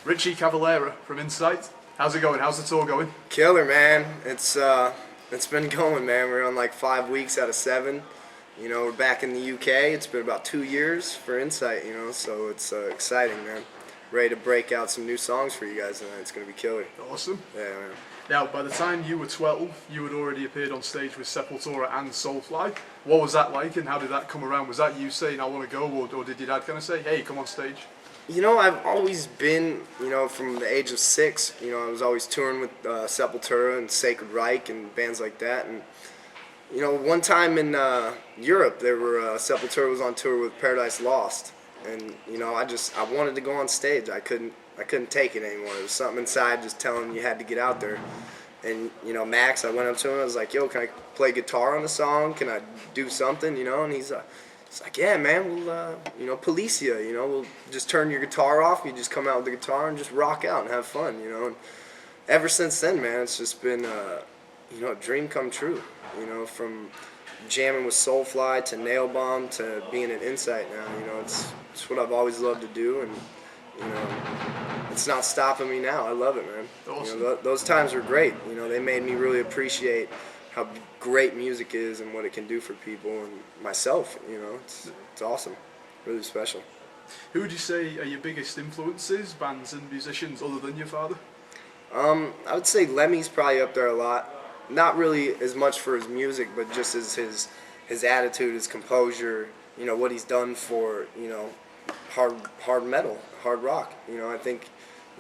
Richie Cavalera from Insight. How's it going? How's the tour going? Killer, man. It's been going, man. We're on like 5 weeks out of 7. You know, we're back in the UK. It's been about 2 years for Insight, you know, so it's exciting, man. Ready to break out some new songs for you guys tonight. It's going to be killer. Awesome. Yeah, man. Now, by the time you were 12, you had already appeared on stage with Sepultura and Soulfly. What was that like, and how did that come around? Was that you saying, I want to go, or did your dad kind of say, hey, come on stage? You know, I've always been, you know, from the age of 6, you know, I was always touring with Sepultura and Sacred Reich and bands like that. And, you know, one time in Europe, Sepultura was on tour with Paradise Lost. And, you know, I wanted to go on stage. I couldn't take it anymore. There was something inside just telling me you had to get out there. And, you know, Max, I went up to him, I was like, yo, can I play guitar on the song? Can I do something, you know? And he's like, yeah, man, we'll, you know, Policia, you know, we'll just turn your guitar off, you just come out with the guitar and just rock out and have fun, you know. And ever since then, man, it's just been, you know, a dream come true, you know, from jamming with Soulfly to Nail Bomb to being at Insight now, you know, it's what I've always loved to do, and, you know, it's not stopping me now. I love it, man. Awesome. You know, those times were great, you know, they made me really appreciate how great music is and what it can do for people and myself, you know, it's awesome, really special. Who would you say are your biggest influences, bands and musicians, other than your father? I would say Lemmy's probably up there a lot. Not really as much for his music, but just as his attitude, his composure, you know, what he's done for, you know, hard metal, hard rock. You know, I think,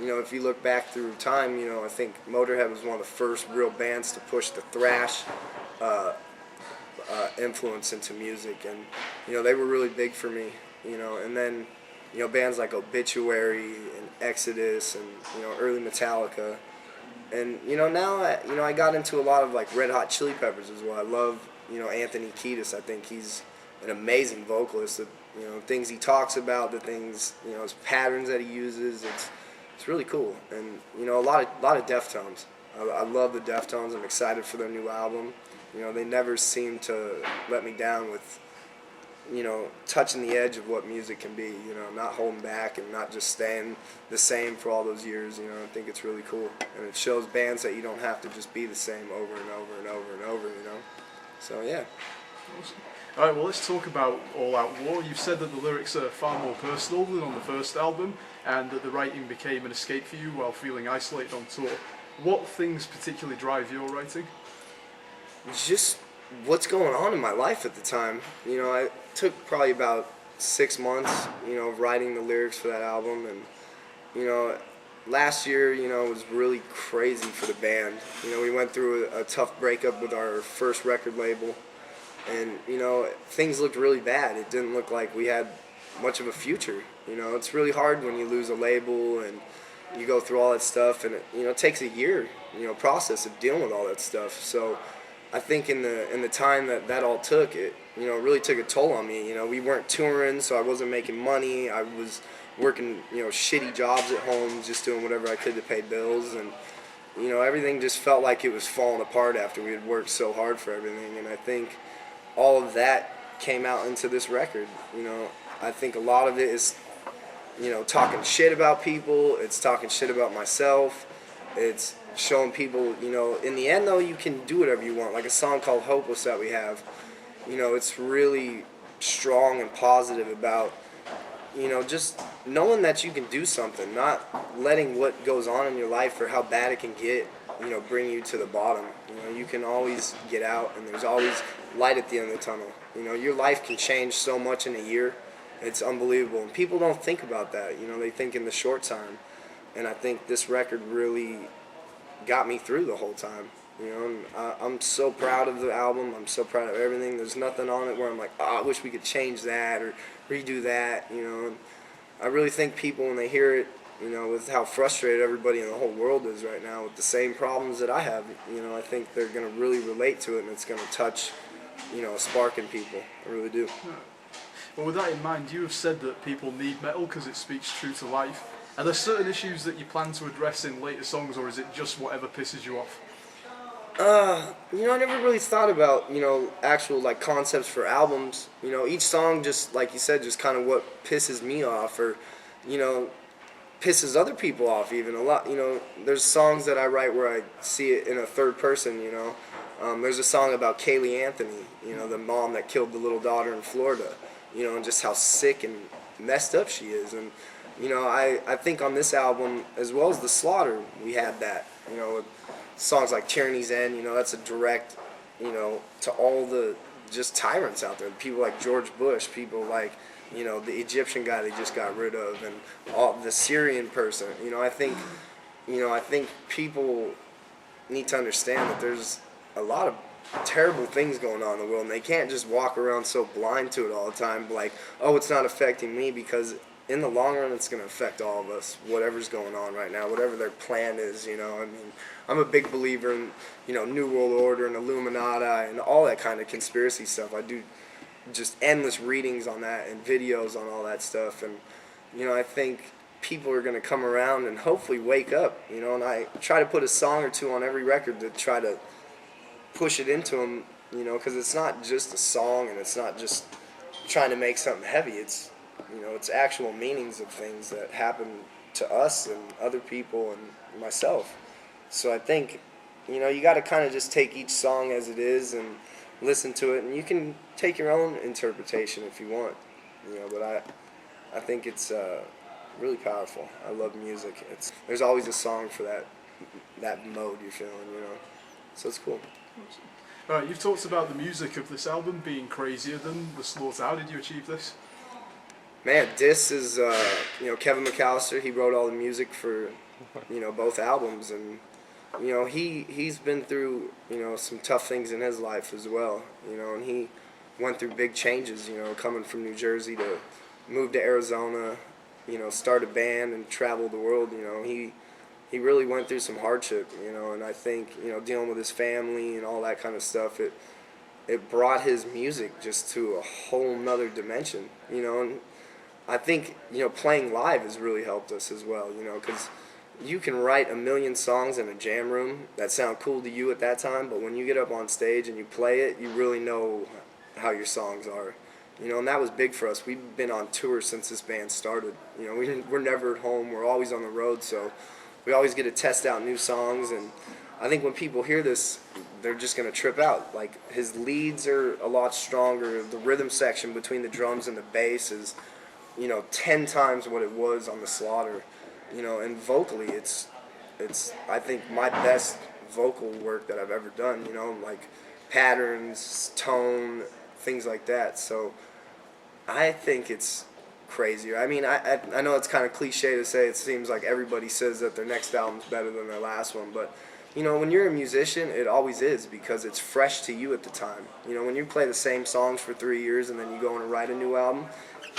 you know, if you look back through time, you know, I think Motorhead was one of the first real bands to push the thrash influence into music, and, you know, they were really big for me, you know. And then, you know, bands like Obituary and Exodus and, you know, early Metallica. And, you know, now, I got into a lot of, like, Red Hot Chili Peppers as well. I love, you know, Anthony Kiedis. I think he's an amazing vocalist. You know, things he talks about, the things, you know, his patterns that he uses, it's really cool. And, you know, a lot of Deftones. I love the Deftones. I'm excited for their new album. You know, they never seem to let me down with, you know, touching the edge of what music can be, you know, not holding back and not just staying the same for all those years, you know. I think it's really cool. And it shows bands that you don't have to just be the same over and over and over and over, you know. So, yeah. Awesome. All right, well, let's talk about All Out War. You've said that the lyrics are far more personal than on the first album, and that the writing became an escape for you while feeling isolated on tour. What things particularly drive your writing? Just what's going on in my life at the time. You know, I took probably about 6 months, you know, writing the lyrics for that album, and, you know, last year, you know, was really crazy for the band. You know, we went through a tough breakup with our first record label, and, you know, things looked really bad. It didn't look like we had much of a future. You know, it's really hard when you lose a label and you go through all that stuff, and it, you know, it takes a year, you know, process of dealing with all that stuff. So I think in the time that all took, it, you know, really took a toll on me. You know, we weren't touring, so I wasn't making money. I was working, you know, shitty jobs at home, just doing whatever I could to pay bills, and, you know, everything just felt like it was falling apart after we had worked so hard for everything. And I think all of that came out into this record. You know, I think a lot of it is, you know, talking shit about people. It's talking shit about myself. It's showing people, you know, in the end, though, you can do whatever you want. Like a song called Hopeless that we have, you know, it's really strong and positive about, you know, just knowing that you can do something, not letting what goes on in your life or how bad it can get, you know, bring you to the bottom. You know, you can always get out, and there's always light at the end of the tunnel. You know, your life can change so much in a year. It's unbelievable, and people don't think about that. You know, they think in the short time, and I think this record really got me through the whole time. You know, and I'm so proud of the album. I'm so proud of everything. There's nothing on it where I'm like, oh, I wish we could change that or redo that. You know, and I really think people, when they hear it, you know, with how frustrated everybody in the whole world is right now with the same problems that I have, you know, I think they're going to really relate to it, and it's going to touch, you know, a spark in people. I really do. Well, with that in mind, you have said that people need metal because it speaks true to life. Are there certain issues that you plan to address in later songs, or is it just whatever pisses you off? You know, I never really thought about, you know, actual, like, concepts for albums. You know, each song, just like you said, just kind of what pisses me off, or, you know, pisses other people off even a lot. There's songs that I write where I see it in a third person. There's a song about Kaylee Anthony, the mom that killed the little daughter in Florida, and just how sick and messed up she is. And I think on this album, as well as The Slaughter, we had that, with songs like Tyranny's End. That's a direct, to all the just tyrants out there, people like George Bush, people like the Egyptian guy they just got rid of, and all the Syrian person. I think people need to understand that there's a lot of terrible things going on in the world, and they can't just walk around so blind to it all the time, like, oh, it's not affecting me, because in the long run, it's going to affect all of us, whatever's going on right now, whatever their plan is. I'm a big believer in, New World Order and Illuminati and all that kind of conspiracy stuff. I do just endless readings on that and videos on all that stuff, and I think people are going to come around and hopefully wake up, and I try to put a song or two on every record to try to push it into them, because it's not just a song, and it's not just trying to make something heavy. It's it's actual meanings of things that happen to us and other people and myself. So I think you got to kind of just take each song as it is and listen to it, and you can take your own interpretation if you want, but I think it's really powerful. I love music. There's always a song for that mode you're feeling, so it's cool. All right, you've talked about the music of this album being crazier than The Slaughter. How did you achieve this? Man, this is Kevin McAllister. He wrote all the music for both albums, and he's been through some tough things in his life as well, and he went through big changes, coming from New Jersey to move to Arizona, start a band and travel the world. He really went through some hardship, and I think dealing with his family and all that kind of stuff, it brought his music just to a whole nother dimension, and I think playing live has really helped us as well, because you can write a million songs in a jam room that sound cool to you at that time, but when you get up on stage and you play it, you really know how your songs are, and that was big for us. We've been on tour since this band started. We're never at home. We're always on the road, so we always get to test out new songs, and I think when people hear this, they're just going to trip out. Like, his leads are a lot stronger. The rhythm section between the drums and the bass is 10 times what it was on The Slaughter, and vocally it's I think my best vocal work that I've ever done, like patterns, tone, things like that. So I think it's crazier. I mean, I know it's kind of cliche to say. It seems like everybody says that their next album's better than their last one, but when you're a musician, it always is, because it's fresh to you at the time. When you play the same songs for 3 years and then you go and write a new album,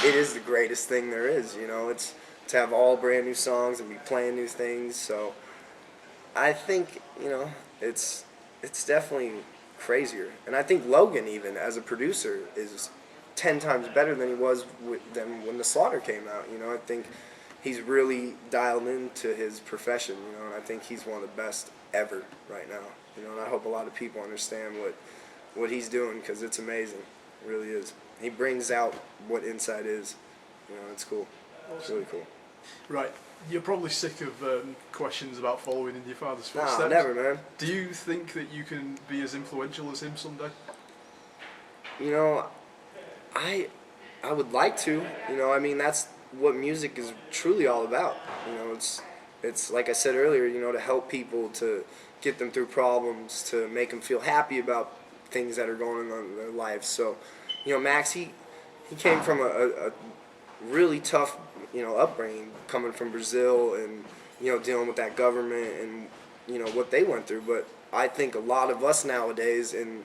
it is the greatest thing there is. It's to have all brand new songs and be playing new things. So I think it's definitely crazier, and I think Logan, even as a producer, is 10 times better than he was than when The Slaughter came out. I think he's really dialed into his profession. And I think he's one of the best ever right now. And I hope a lot of people understand what he's doing, because it's amazing. It really is. He brings out what inside is. It's cool. It's really cool. Right. You're probably sick of questions about following in your father's footsteps. Nah, never, man. Do you think that you can be as influential as him someday? I would like to. I mean, that's what music is truly all about. It's like I said earlier, to help people, to get them through problems, to make them feel happy about things that are going on in their lives. So, Max, he came from a really tough, upbringing, coming from Brazil and, dealing with that government and, what they went through. But I think a lot of us nowadays in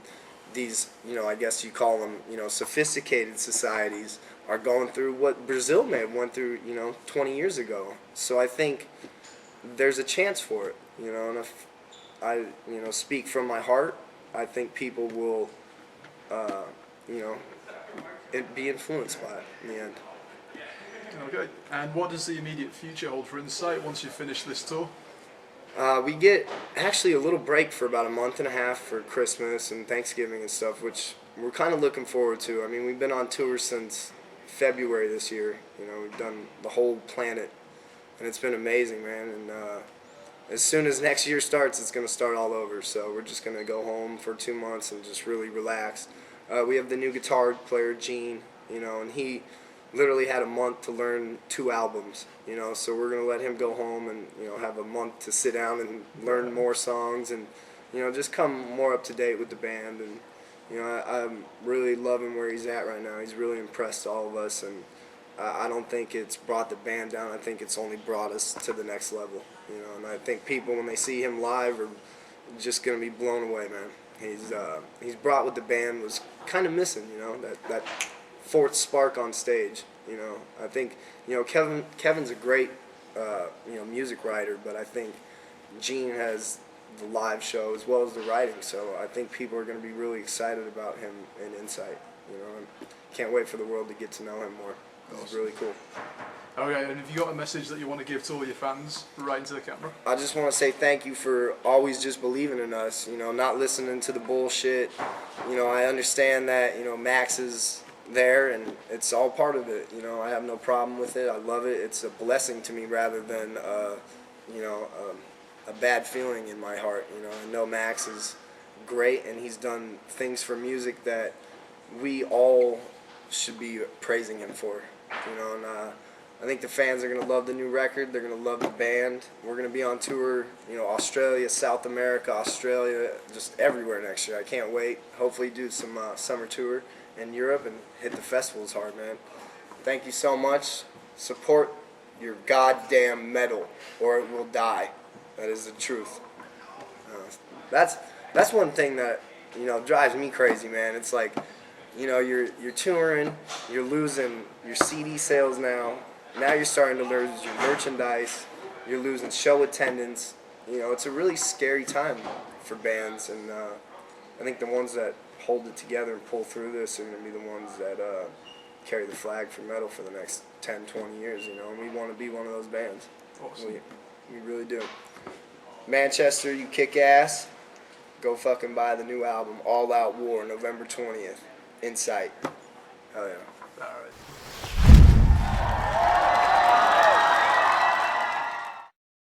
these, I guess you call them, sophisticated societies, are going through what Brazil may have went through, 20 years ago. So I think there's a chance for it, and if I, speak from my heart, I think people will, be influenced by it in the end. Okay. And what does the immediate future hold for Insight once you finish this tour? We get actually a little break for about a month and a half for Christmas and Thanksgiving and stuff, which we're kind of looking forward to. I mean, we've been on tour since February this year. We've done the whole planet and it's been amazing, man. And as soon as next year starts, it's going to start all over. So we're just going to go home for 2 months and just really relax. We have the new guitar player, Gene, and he literally had a month to learn 2 albums, so we're going to let him go home and, have a month to sit down and learn more songs and, just come more up to date with the band. And, I'm really loving where he's at right now. He's really impressed all of us, and I don't think it's brought the band down. I think it's only brought us to the next level, and I think people, when they see him live, are just going to be blown away, man. He's brought what the band was kind of missing, that fourth spark on stage. I think Kevin's a great music writer, but I think Gene has the live show as well as the writing, so I think people are going to be really excited about him in Insight. I can't wait for the world to get to know him more. It's really cool. Okay, and have you got a message that you want to give to all your fans right into the camera? I just want to say thank you for always just believing in us, not listening to the bullshit. I understand that, Max is there and it's all part of it. I have no problem with it. I love it. It's a blessing to me rather than, a bad feeling in my heart. I know Max is great and he's done things for music that we all should be praising him for. And I think the fans are going to love the new record. They're going to love the band. We're going to be on tour, Australia, South America, Australia, just everywhere next year. I can't wait. Hopefully do some summer tour in Europe and hit the festivals hard, man. Thank you so much. Support your goddamn metal or it will die. That is the truth. That's one thing that, drives me crazy, man. It's like, you're touring, you're losing your CD sales now. Now you're starting to lose your merchandise. You're losing show attendance. It's a really scary time for bands, and I think the ones that hold it together and pull through this are going to be the ones that carry the flag for metal for the next 10, 20 years, and we want to be one of those bands. Awesome. We really do. Manchester, you kick ass. Go fucking buy the new album, All Out War, November 20th. Insight. Hell yeah. All right.